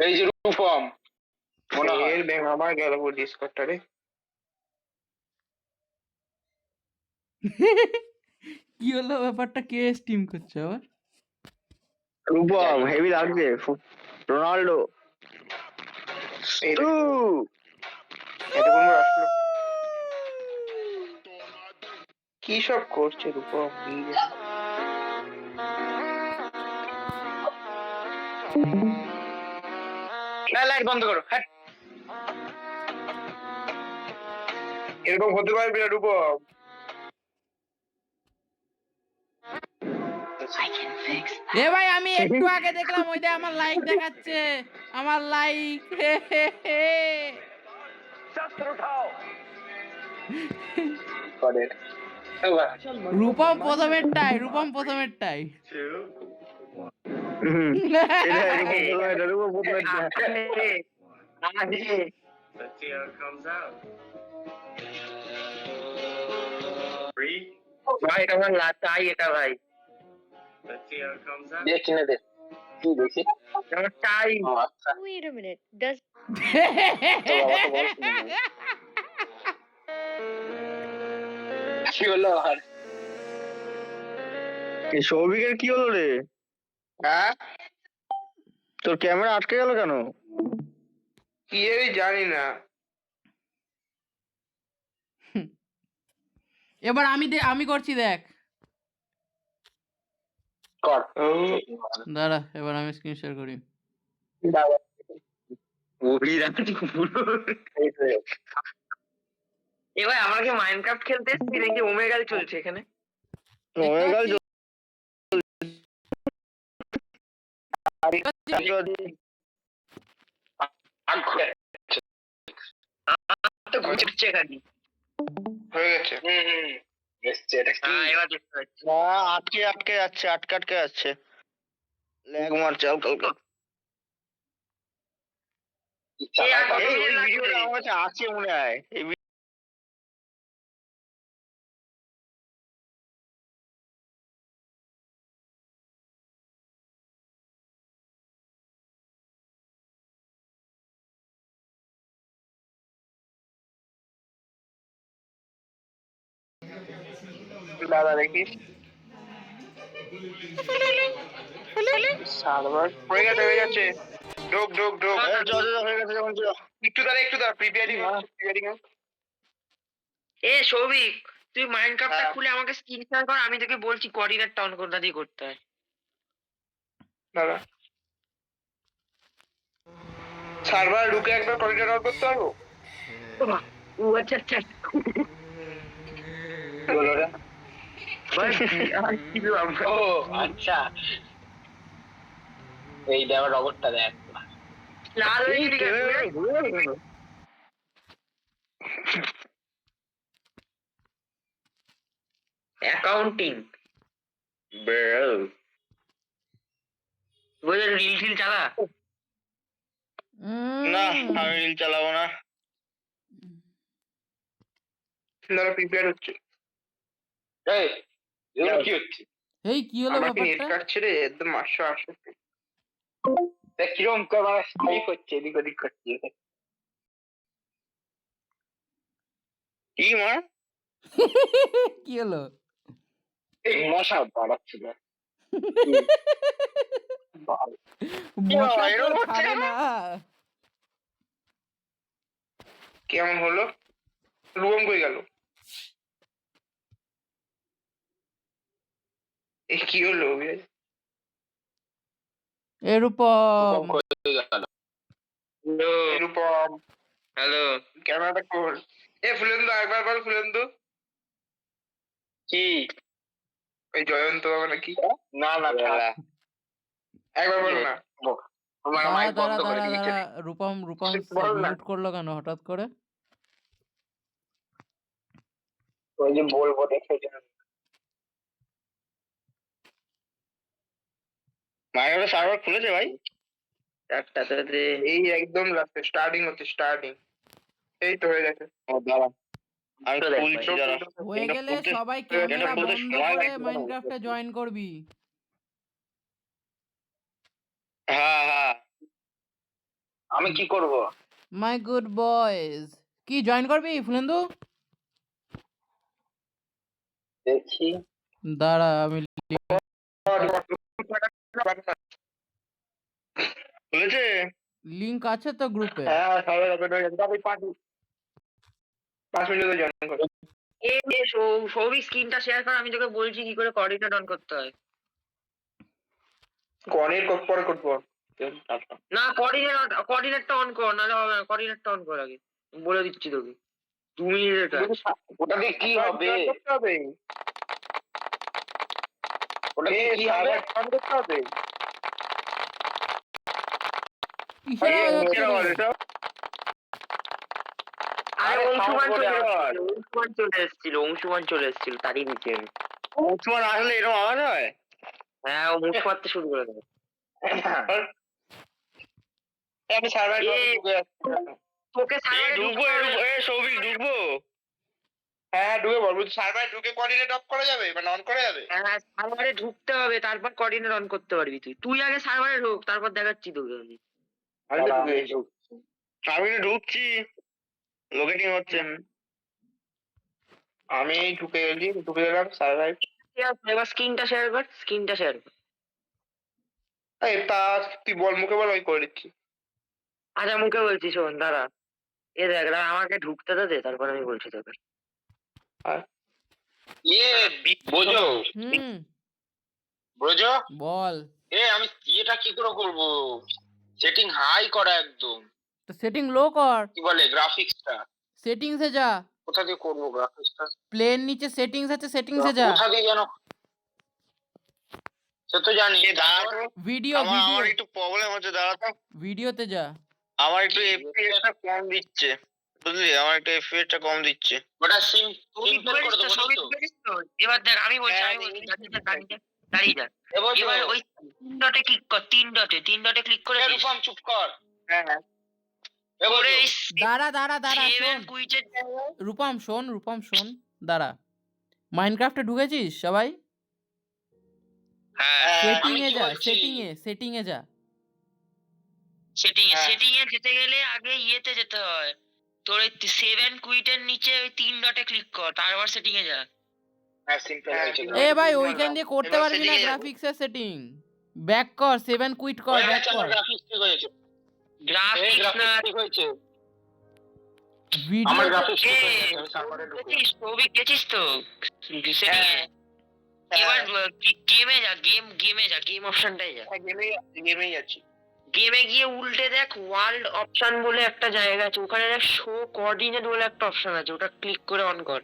এই যে রূপম মনে হয় আমার গেল ডিসকর্ডটা রে। কি হলো ব্যাপারটা? কে স্টিম করছে আবার? রূপম হেভি লাগছে। রোনাল্ডো এতক্ষণ আসলো কি সব করছে রূপম? লাইট বন্ধ করো। এরকম হতে পারবি না রূপম। এ ভাই আমি একটু আগে দেখলাম ওইটা আমার লাইক দেখাচ্ছে, আমার লাইক। রূপম প্রথমেরটাই, রূপম প্রথমেরটাই। Let's see how it comes out. 3. ভাই এটা আমার চাই, এটা ভাই Let's see how it comes out. দিয়ে কিনে দে। কি দেখি আমার চাই। আচ্ছা Wait a minute. Does কি হলো আর সৌভিকের কি হলো রে? হ্যাঁ তোর ক্যামেরা আটকে গেল কেন? কি আমি জানি না। এবার আমি করছি, দেখ। কর দাঁড়া, এবার আমি স্ক্রিন শেয়ার করি। এবার আমাকে মাইনক্রাফট খেলতে এসেছি নাকি ওমেগাল চলছে এখানে? ওমেগাল তো ঘুরছে খালি হয়ে গেছে। এসছে এটা কি এবার দেখতে পাচ্ছি। আটকে আটকে যাচ্ছে, আটকে যাচ্ছে, ল্যাগ মারছে হালকা। এই ওই ভিডিওটা আমার কাছে আছে মনে হয়। এই দাদা দেখিস সার্ভার হয়ে গেছে হয়ে গেছে। ঢোক ঢোক ঢোক। হয়ে গেছে যখন একটু দাঁড়া প্রিপেয়ারিং প্রিপেয়ারিং। এ সৌভিক, তুই মাইনক্রাফটটা খুলে আমাকে স্ক্রিন শেয়ার কর, আমি তোকে বলছি কোঅর্ডিনেটটা অন কোথা দিয়ে করতে হয়। দাঁড়া সার্ভার ঢুকে একবার কোঅর্ডিনেট অন করতে পারবো? ও আচ্ছা আচ্ছা বলো রে ও ও আচ্ছা এই দেওয়া রবটটা দেখ লাল হয়ে গেছে। অ্যাকাউন্টিং বুঝলি, রিল টিল চালা। না আমি রিল চালাবো না। দাঁড়া প্রিপেয়ার হচ্ছে। এই এগুলো কি হচ্ছে? এই কি হলো আমার কি নেট ব্যাপারটা? কাটছে রে একদম 868। দেখ কিরকম করে স্ট্রাইক হচ্ছে, এদিক ওদিক করছে। কি মা কি হলো? এই মশা বাড়াচ্ছিল মশা তো এরকম হচ্ছে ছাড়ে না? না। কেমন হলো? রুম কই গেল? এই কি হলো? এরূপম এরূপম হ্যালো ক্যামেরাটা খোল। এ ফুলেন্দু একবার বল ফুলেন্দু। কি ওই জয়ন্ত বাবা নাকি? না না খেলা একবার বল না। তোমার দাঁড়া মাইক দাঁড়া বন্ধ করে দাঁড়া দিয়েছে। দাঁড়া, রূপম বল না। মিউট করলো কেন হঠাৎ করে? ওই যে বলবো দেখে মাইক্রোসফট সার্ভার খুলেছে ভাই একটাতে। এই একদম লাস্টে স্টার্টিং হচ্ছে স্টার্টিং। এই তো হয়ে গেছে। ও দাঁড়া আমি খুলছি, দাঁড়া। হয়ে গেলে সবাই ক্যামেরা বন্ধ করে মাইনক্রাফটে জয়েন করবি। হ্যাঁ হ্যাঁ আমি কি করব? মাই গুড বয়েজ। কি জয়েন করবি ফুলেন্দু? দেখি। দাঁড়া আমি খুলেছে? লিংক আছে তো গ্রুপে। হ্যাঁ, সবাই ওপেন হয়ে গেছে। তারপরে 5 মিনিটে জয়েন করো। সৌভিক স্ক্রিনটা শেয়ার কর, আমি তোকে বলছি কি করে কোঅর্ডিনেট অন করতে হয়। গণের পরে করবো। না, কোঅর্ডিনেটটা অন কর, নাহলে হবে না। কোঅর্ডিনেটটা অন কর আগে, বলে দিচ্ছি তোকে। 2 মিনিটের কাজ। ওটা দিয়ে কি হবে? করতে হবে। ওটা দিয়ে কি হবে? অন করতে হবে। কিসের আওয়াজ হচ্ছে রে? আরে আরে অংশুমান sound চলে করে এসেছিল, অংশুমান চলে এসেছিল তারই নিচে আমি। উসমান আসলে এরকম আওয়াজ হয়? হ্যাঁ, ও মুখ মারতে শুরু করে দেবে। আমি সার্ভার তোকে সার্ভারে ঢুকবো। সৌভিক ঢুকবো। হ্যাঁ, ঢুকে বলবো। সার্ভার ঢুকে কোঅর্ডিনেট অফ করা যাবে, মানে অন করা যাবে? হ্যাঁ, সার্ভারে ঢুকতে হবে, তারপর কোঅর্ডিনেট অন করতে পারবি তুই। তুই আগে সার্ভারে ঢুক, তারপর দেখাচ্ছি তোকে আমি। আমি তো ঢুকে গেছি। আমি তো ঢুকছি, লোকেটিং হচ্ছে। আমি ঢুকে গেলাম সার্ভার। এবার স্ক্রিনটা শেয়ার কর, স্ক্রিনটা শেয়ার কর। এই তা তুই বল, মুখে বল, আমি করে দিচ্ছি। আচ্ছা, মুখে বলছি, শোন দাঁড়া। এ দেখ, দাঁড়া, আমাকে ঢুকতে তো দে, তারপর আমি বলছি তোকে। বোঝো হুম বোঝো বল। আমি এটা কি করে করব? সেটিং হাই করা একদম। তো সেটিং লো কর। কি বলে গ্রাফিক্সটা? সেটিংসে যা। কোথা দিয়ে করব গ্রাফিক্সটা? প্লেন নিচে সেটিংস আছে, সেটিংসে যা। কোথা দিয়ে জানো? সে তো জানি। ভিডিও আমার একটু প্রবলেম হচ্ছে, দাঁড়াতো। ভিডিওতে যা। আমার একটু এফপিএস টা কম দিচ্ছে, বুঝলি? আমার একটু এফপিএস টা কম দিচ্ছে। ওটা সিম্পল করে দেবো তো। এবার দেখ, আমি বলছি, হ্যাঁ, দাঁড়িয়ে যা। এবার ওই 3 ডটে ক্লিক কর, 3 ডটে ক্লিক করে দিস। রূপম চুপ কর। হ্যাঁ, হ্যাঁ। করে এই দাঁড়া শোন। কুইজের জায়গায় রূপম শোন দাঁড়া। মাইনক্রাফটে ঢুকেছিস সবাই? সেটিং এ যা, সেটিং এ যা। সেটিং এ যেতে গেলে আগে ইয়েতে যেতে হয়। তোর 7 কুইটের নিচে ওই 3 ডটে ক্লিক কর, তারপর সেটিং এ যা। হ্যাঁ সিম্পল হয়েছে। এ ভাই ওইখান দিয়ে করতে এবার পারবি না setting এ যাবো। গ্রাফিক্সের সেটিং। ব্যাক কর, 7 কুইট কর, ব্যাক কর। গ্রাফিক্স ঠিক হয়েছে। গ্রাফিক্স না, ঠিক হয়েছে। ভিডিও আমার গ্রাফিক্স ঠিক হয়েছে। আমি সার্ভারে ঢুকলাম। সৌভিক গেছিস তো সেটিং এ? এবার গেমে যা, গেম অপশনটাই যা। গেমেই আছি। গেমে গিয়ে উল্টে দেখ, ওয়ার্ল্ড অপশন বলে একটা জায়গা আছে, ওখানে দেখ শো কোঅর্ডিনেট বলে একটা অপশন আছে, ওটা ক্লিক করে অন কর।